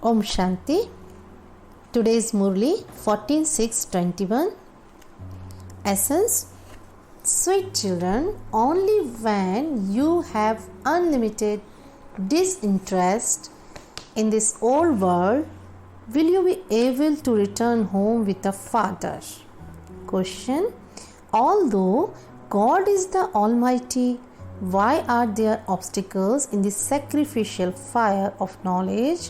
Om Shanti. Today is Murli 14/6/21. Essence: sweet children, only when you have unlimited disinterest in this old world will you be able to return home with the Father. Question: although God is the Almighty, why are there obstacles in the sacrificial fire of knowledge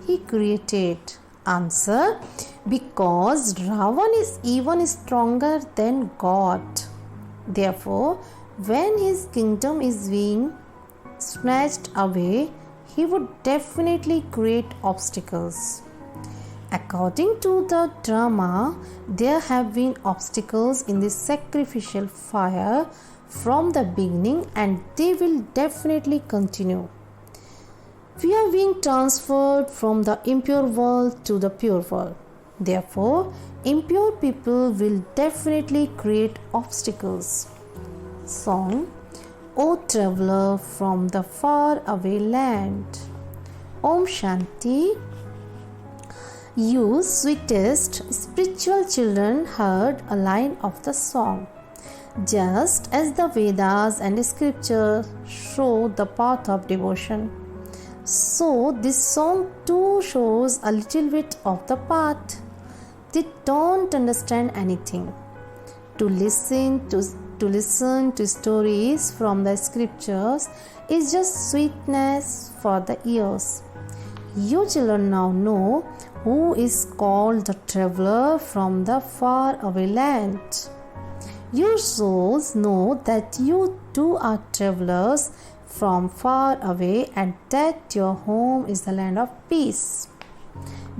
He created? Answer: because Ravan is even stronger than God. Therefore, when his kingdom is being snatched away, he would definitely create obstacles. According to the drama, there have been obstacles in the sacrificial fire from the beginning, and they will definitely continue. We are being transferred from the impure world to the pure world. Therefore, impure people will definitely create obstacles. Song: O traveler from the far away land. Om Shanti. You sweetest spiritual children heard a line of the song. Just as the Vedas and scripture show the path of devotion, so this song too shows a little bit of the path. They don't understand anything. To listen to stories from the scriptures is just sweetness for the ears. You children now know who is called the traveler from the far away land. Your souls know that you too are travelers from far away, and that your home is the land of peace.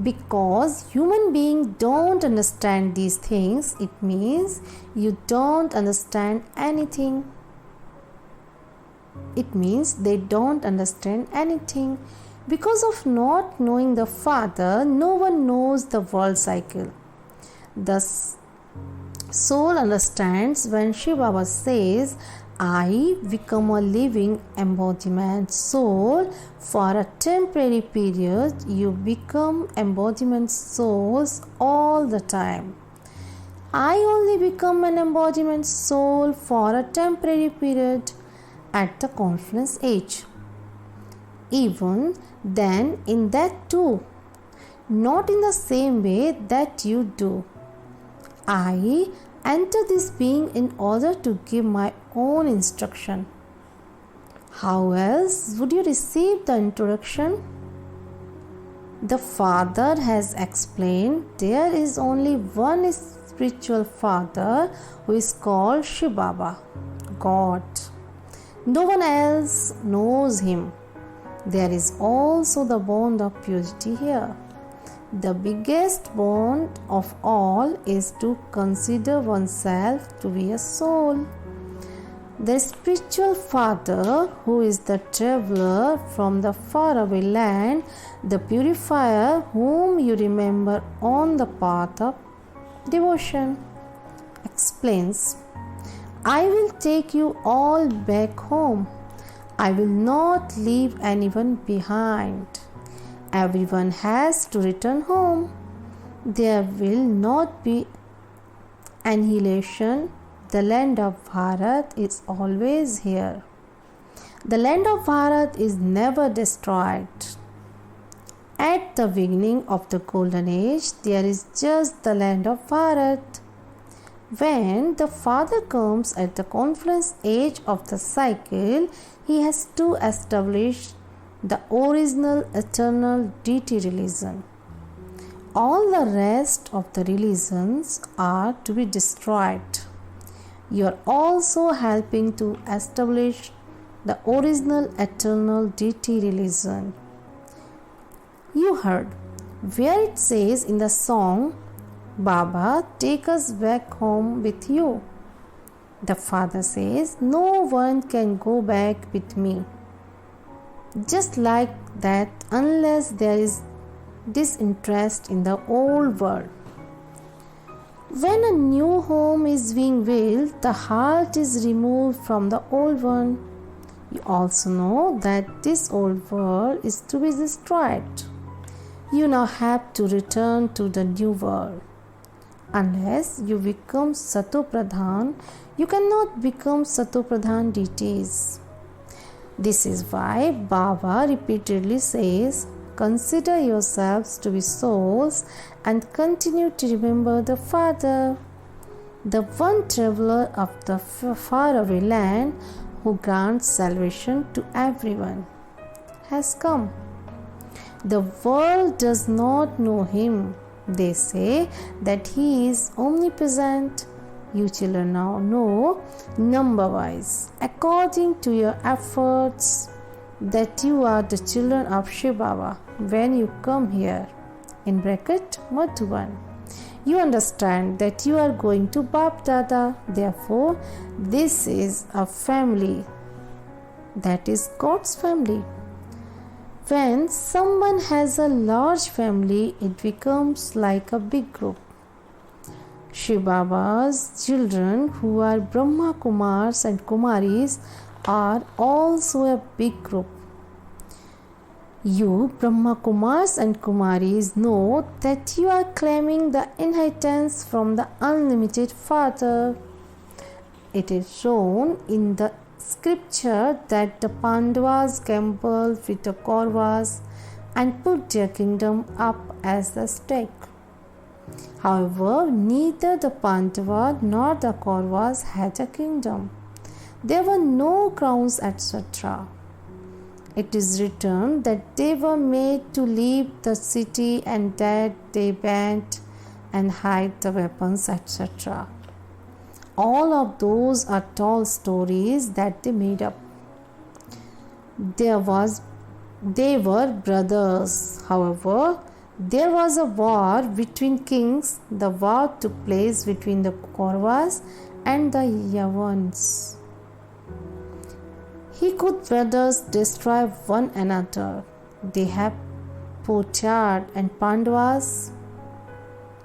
Because human beings don't understand these things, it means you don't understand anything. It means they don't understand anything. Because of not knowing the Father, no one knows the world cycle. Thus, soul understands when Shiv Baba says, I become a living embodiment soul. For a temporary period, you become embodiment souls all the time. I only become an embodiment soul for a temporary period at the confluence age. Even then, in that too, not in the same way that you do. I enter this being in order to give my own instruction. How else would you receive the introduction? The Father has explained there is only one spiritual Father who is called Shiv Baba, God. No one else knows Him. There is also the bond of purity here. The biggest bond of all is to consider oneself to be a soul. The spiritual Father, who is the traveler from the faraway land, the purifier whom you remember on the path of devotion, explains, I will take you all back home. I will not leave anyone behind. Everyone has to return home. There will not be annihilation. The land of Bharat is always here. The land of Bharat is never destroyed. At the beginning of the golden age, there is just the land of Bharat. When the Father comes at the confluence age of the cycle, he has to establish the original eternal deity religion. All the rest of the religions are to be destroyed. You are also helping to establish the original eternal deity religion. You heard where it says in the song, Baba, take us back home with you. The Father says, no one can go back with me. Just like that, unless there is disinterest in the old world. When a new home is being built, the heart is removed from the old one. You also know that this old world is to be destroyed. You now have to return to the new world. Unless you become Satopradhan, you cannot become Satopradhan deities. This is why Baba repeatedly says, consider yourselves to be souls and continue to remember the Father, the one traveler of the faraway land who grants salvation to everyone, has come. The world does not know him. They say that he is omnipresent. You children now know number wise, according to your efforts, that you are the children of Shiv Baba when you come here. In bracket Madhuban. You understand that you are going to Bap Dada. Therefore, this is a family. That is God's family. When someone has a large family, it becomes like a big group. Shiv Baba's children, who are Brahma Kumars and Kumaris, are also a big group. You, Brahma Kumars and Kumaris, know that you are claiming the inheritance from the unlimited Father. It is shown in the scripture that the Pandavas gambled with the Kauravas and put their kingdom up as the stake. However, neither the Pandava nor the Kauravas had a kingdom. There were no crowns, etc. It is written that they were made to leave the city and that they banned and hide the weapons, etc. All of those are tall stories that they made up. They were brothers. However, there was a war between kings. The war took place between the Kauravas and the Yavans. He could brothers destroy one another. They have Pochard and Pandavas.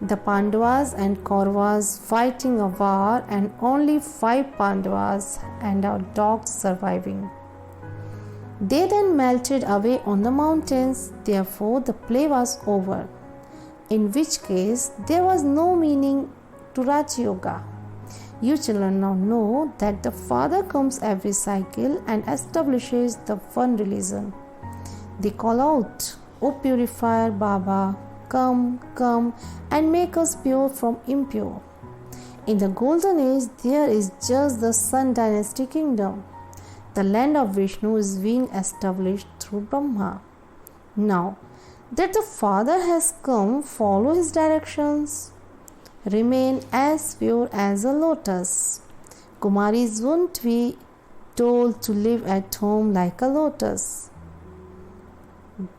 The Pandavas and Kauravas fighting a war and only 5 Pandavas and our dogs surviving. They then melted away on the mountains. Therefore, the play was over. In which case, there was no meaning to Raj Yoga. You children now know that the Father comes every cycle and establishes the one religion. They call out, O purifier Baba, come, come and make us pure from impure. In the golden age, there is just the Sun dynasty kingdom. The land of Vishnu is being established through Brahma. Now that the Father has come, follow his directions. Remain as pure as a lotus. Kumaris won't be told to live at home like a lotus.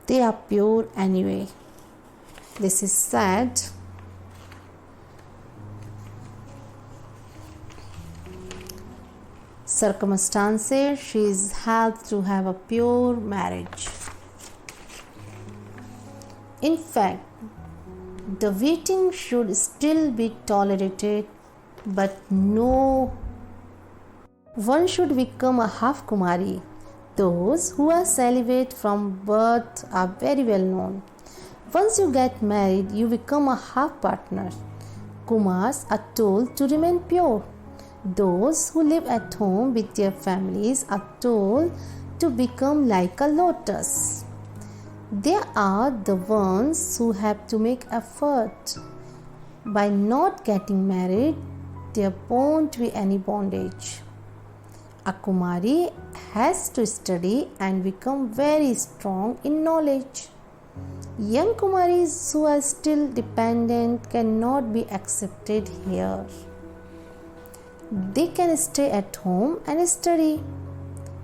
They are pure anyway. This is sad. Circumstances, she is helped to have a pure marriage. In fact, the waiting should still be tolerated, but no one should become a half Kumari. Those who are celibate from birth are very well known. Once you get married, you become a half partner. Kumars are told to remain pure. Those who live at home with their families are told to become like a lotus. They are the ones who have to make effort. By not getting married, there won't be any bondage. A Kumari has to study and become very strong in knowledge. Young Kumaris who are still dependent cannot be accepted here. They can stay at home and study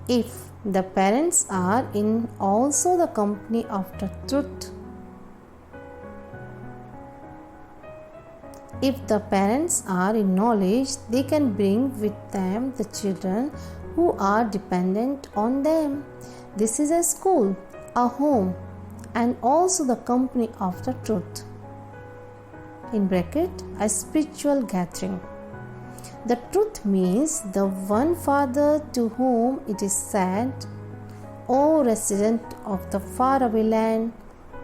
if the parents are in also the company of the truth. If the parents are in knowledge, they can bring with them the children who are dependent on them. This is a school, a home, and also the company of the truth. In bracket, a spiritual gathering. The truth means the one Father to whom it is said, O resident of the faraway land,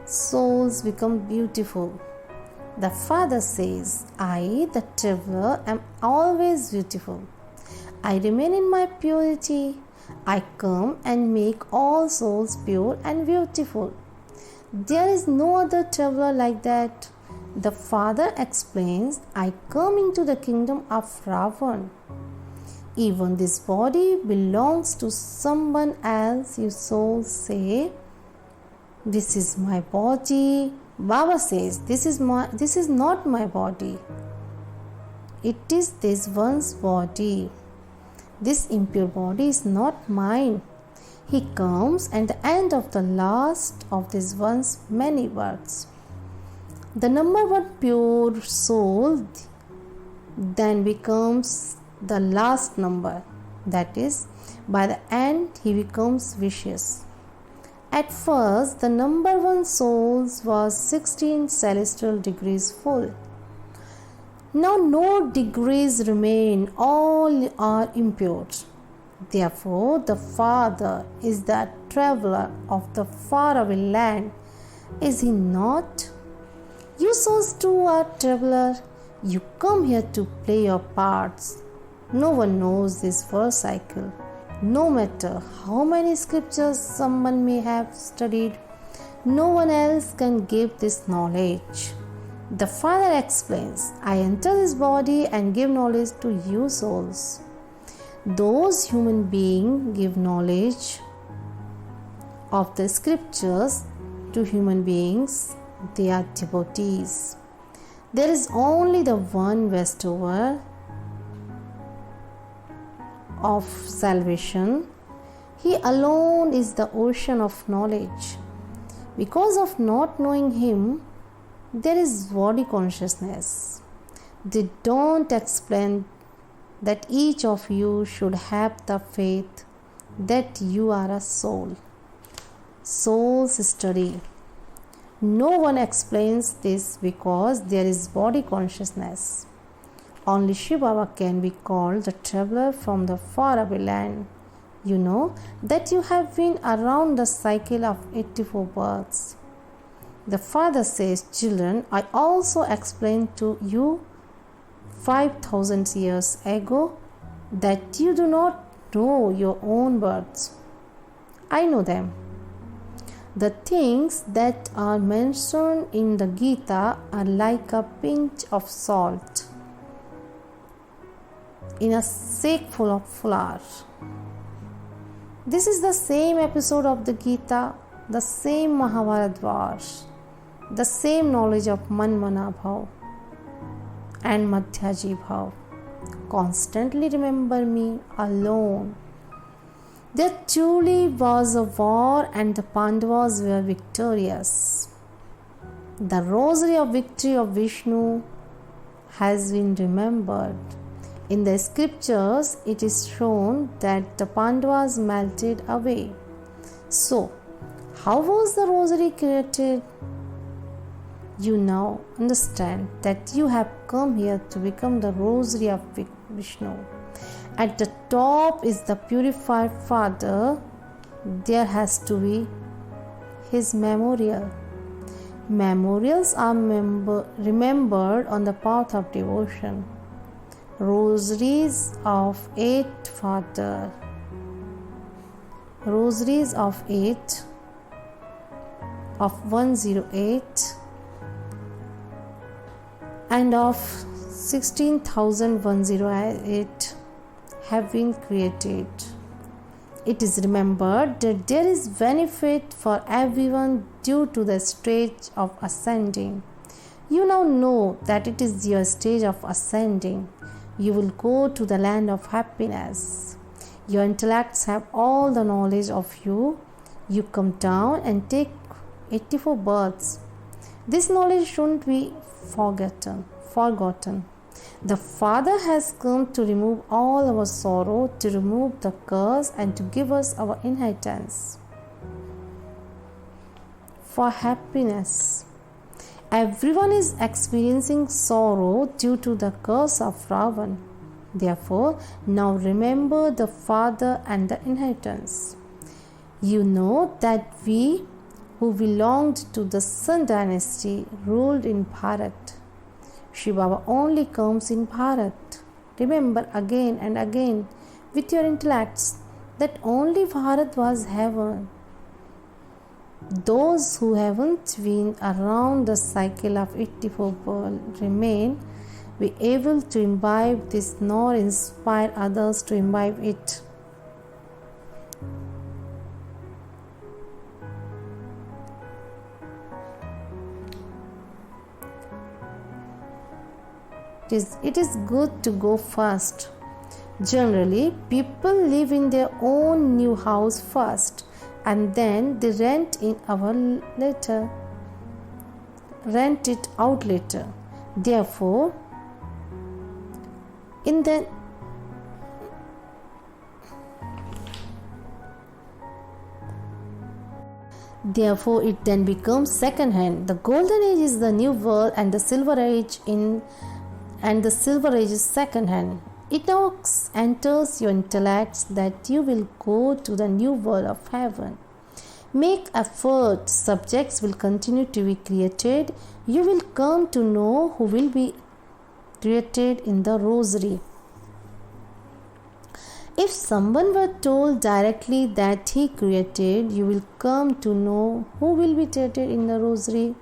souls become beautiful. The Father says, I, the traveler, am always beautiful. I remain in my purity. I come and make all souls pure and beautiful. There is no other traveler like that. The Father explains, I come into the kingdom of Ravan. Even this body belongs to someone else. You souls say, this is my body. Baba says, this is not my body. It is this one's body. This impure body is not mine. He comes at the end of the last of this one's many births. The number one pure soul then becomes the last number. That is, by the end he becomes vicious. At first, the number one souls was 16 celestial degrees full. Now no degrees remain, all are impure. Therefore, the Father is the traveler of the faraway land. Is he not? You souls too are traveler. You come here to play your parts. No one knows this verse cycle. No matter how many scriptures someone may have studied, no one else can give this knowledge. The Father explains, I enter this body and give knowledge to you souls. Those human beings give knowledge of the scriptures to human beings. They are devotees. There is only the one bestower of salvation. He alone is the ocean of knowledge. Because of not knowing him, there is body consciousness. They don't explain that each of you should have the faith that you are a soul. Soul's study. No one explains this because there is body consciousness. Only Shiv Baba can be called the traveler from the faraway land. You know that you have been around the cycle of 84 births. The Father says, children, I also explained to you 5,000 years ago that you do not know your own births. I know them. The things that are mentioned in the Gita are like a pinch of salt in a sack full of flour. This is the same episode of the Gita, the same Mahabharat, the same knowledge of Manmana Bhav and Madhyaji Bhav. Constantly remember me alone. There truly was a war and the Pandavas were victorious. The rosary of victory of Vishnu has been remembered. In the scriptures, it is shown that the Pandavas melted away. So, how was the rosary created? You now understand that you have come here to become the rosary of Vishnu. At the top is the purified Father. There has to be his memorial. Memorials are remembered on the path of devotion. Rosaries of 8 Father. Rosaries of 8 of 108 and of 16,108 have been created. It is remembered that there is benefit for everyone due to the stage of ascending. You now know that it is your stage of ascending. You will go to the land of happiness. Your intellects have all the knowledge of you. You come down and take 84 births. This knowledge shouldn't be forgotten. The Father has come to remove all our sorrow, to remove the curse, and to give us our inheritance for happiness. Everyone is experiencing sorrow due to the curse of Ravan. Therefore, now remember the Father and the inheritance. You know that we who belonged to the Sun dynasty, ruled in Bharat. Shiv Baba only comes in Bharat. Remember again and again with your intellects that only Bharat was heaven. Those who haven't been around the cycle of 84 births remain be able to imbibe this nor inspire others to imbibe it. It is good to go first. Generally, people live in their own new house first and then they rent it out later. Therefore, it then becomes second hand. The golden age is the new world and the silver age is second hand. It now enters your intellects that you will go to the new world of heaven. Make effort, subjects will continue to be created. You will come to know who will be created in the rosary. If someone were told directly that he created, you will come to know who will be created in the rosary.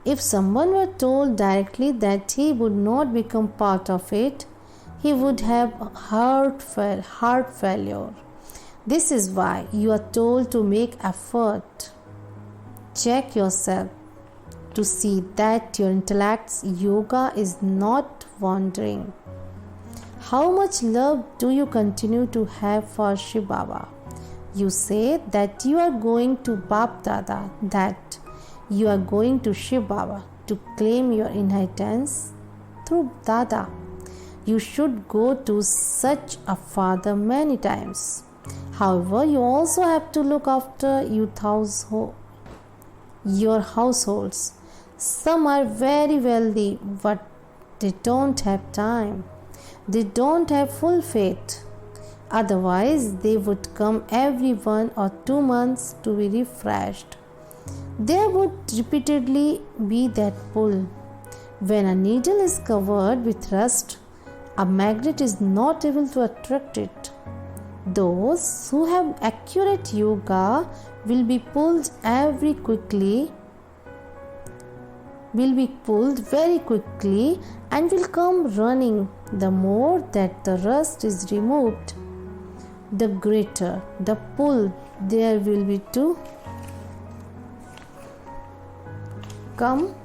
If someone were told directly that he would not become part of it, he would have heart failure. This is why you are told to make effort. Check yourself to see that your intellect's yoga is not wandering. How much love do you continue to have for Shiv Baba? You say that you are going to Bap Dada, that you are going to Shiv Baba to claim your inheritance through Dada. You should go to such a father many times. However, you also have to look after your households. Some are very wealthy, but they don't have time. They don't have full faith. Otherwise, they would come every 1 or 2 months to be refreshed. There would repeatedly be that pull. When a needle is covered with rust, a magnet is not able to attract it. Those who have accurate yoga will be pulled very quickly and will come running. The more that the rust is removed, the greater the pull there will be to come.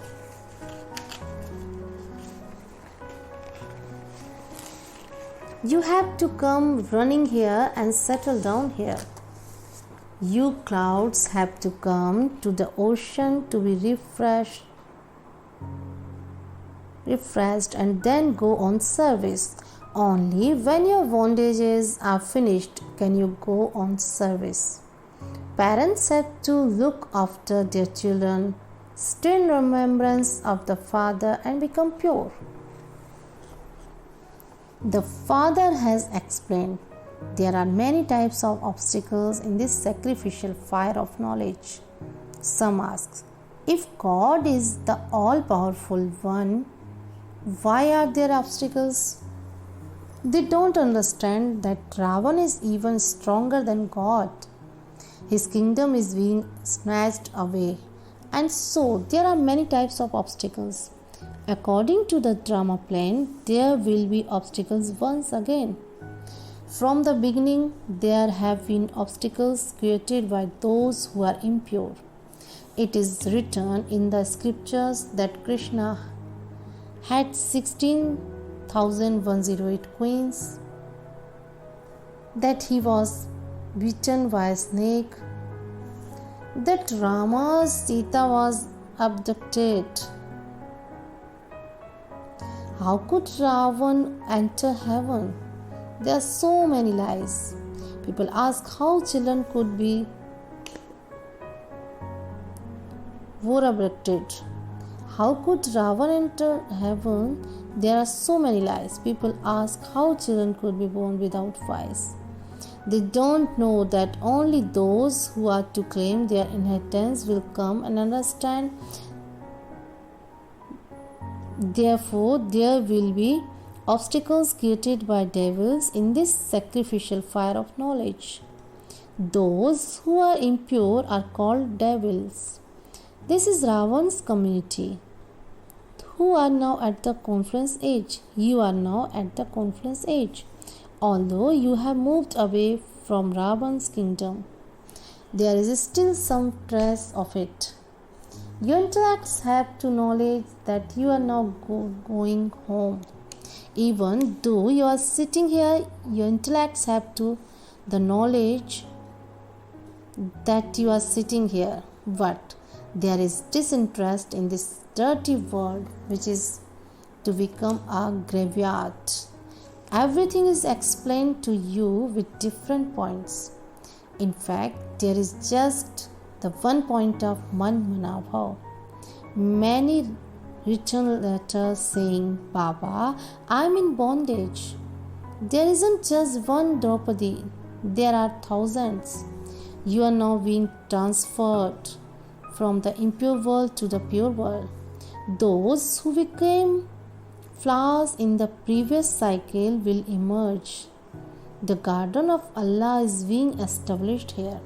You have to come running here and settle down here. You clouds have to come to the ocean to be refreshed and then go on service. Only when your bondages are finished can you go on service. Parents have to look after their children, stay in remembrance of the Father and become pure. The Father has explained there are many types of obstacles in this sacrificial fire of knowledge. Some ask, if God is the all-powerful one, why are there obstacles? They don't understand that Ravan is even stronger than God. His kingdom is being snatched away, and so there are many types of obstacles. According to the drama plan, there will be obstacles once again. From the beginning, there have been obstacles created by those who are impure. It is written in the scriptures that Krishna had 16,108 queens, that he was bitten by a snake, that Rama's Sita was abducted. How could Ravan enter heaven? There are so many lies. People ask how children could were abducted. How could Ravan enter heaven? There are so many lies. People ask how children could be born without wives. They don't know that only those who are to claim their inheritance will come and understand. Therefore, there will be obstacles created by devils in this sacrificial fire of knowledge. Those who are impure are called devils. This is Ravan's community, who are now at the confluence age. You are now at the confluence age. Although you have moved away from Ravan's kingdom, there is still some trace of it. Your intellects have to knowledge that you are now going home. Even though you are sitting here, your intellects have to the knowledge that you are sitting here. But there is disinterest in this dirty world, which is to become a graveyard. Everything is explained to you with different points. In fact, there is just the one point of Man Manabhav. Many written letters saying, Baba, I am in bondage. There isn't just one Draupadi, there are thousands. You are now being transferred from the impure world to the pure world. Those who became flowers in the previous cycle will emerge. The garden of Allah is being established here.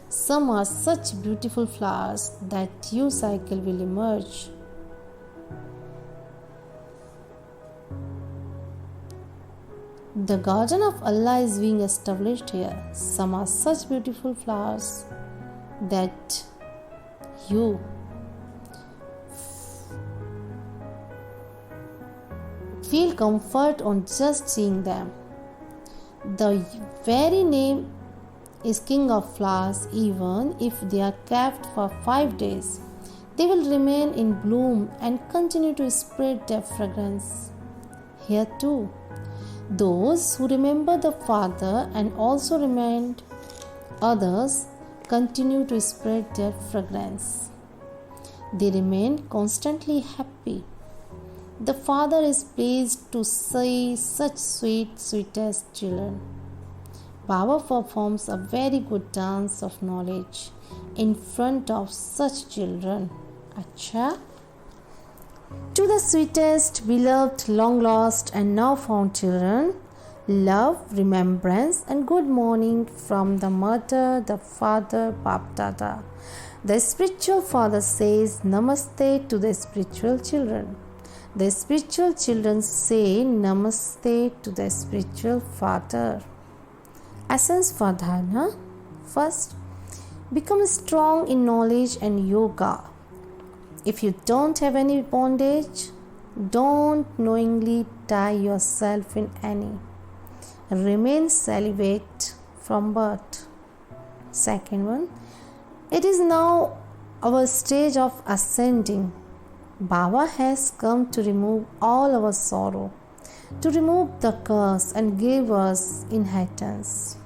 Some are such beautiful flowers that your cycle will emerge. The garden of Allah is being established here. Some are such beautiful flowers that you feel comfort on just seeing them. The very name is King of Flowers. Even if they are kept for 5 days, they will remain in bloom and continue to spread their fragrance. Here too, those who remember the Father and also remind others continue to spread their fragrance. They remain constantly happy. The Father is pleased to see such sweetest children. Baba performs a very good dance of knowledge in front of such children. Acha. To the sweetest, beloved, long lost, and now found children, love, remembrance, and good morning from the mother, the father, Bap Dada. The spiritual father says Namaste to the spiritual children. The spiritual children say Namaste to the spiritual father. Essence for dharana. First, become strong in knowledge and yoga. If you don't have any bondage, don't knowingly tie yourself in any. Remain celibate from birth. Second one, it is now our stage of ascending. Baba has come to remove all our sorrow, to remove the curse and give us inheritance.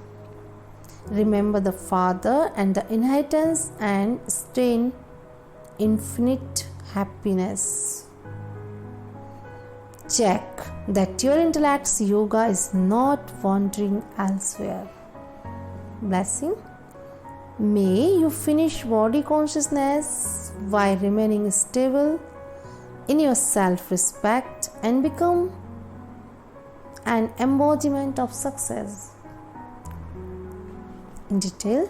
Remember the Father and the inheritance and stay in infinite happiness. Check that your intellect's yoga is not wandering elsewhere. Blessing. May you finish body consciousness while remaining stable in your self-respect and become an embodiment of success. In detail,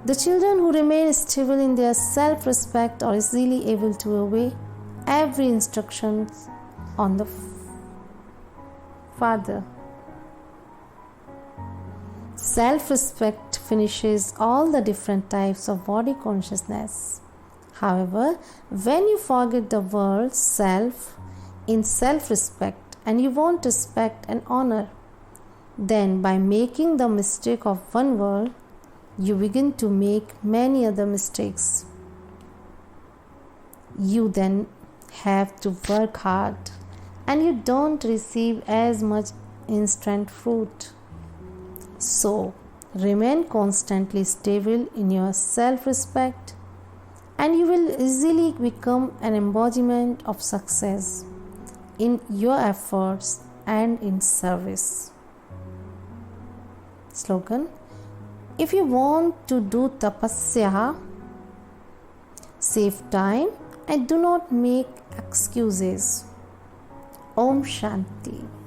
the children who remain stable in their self-respect are easily able to obey every instruction on the Father. Self-respect finishes all the different types of body consciousness. However, when you forget the word self in self-respect and you want respect and honor, then by making the mistake of one word, you begin to make many other mistakes. You then have to work hard and you don't receive as much instant fruit. So, remain constantly stable in your self-respect and you will easily become an embodiment of success in your efforts and in service. Slogan: if you want to do tapasya, save time and do not make excuses. Om Shanti.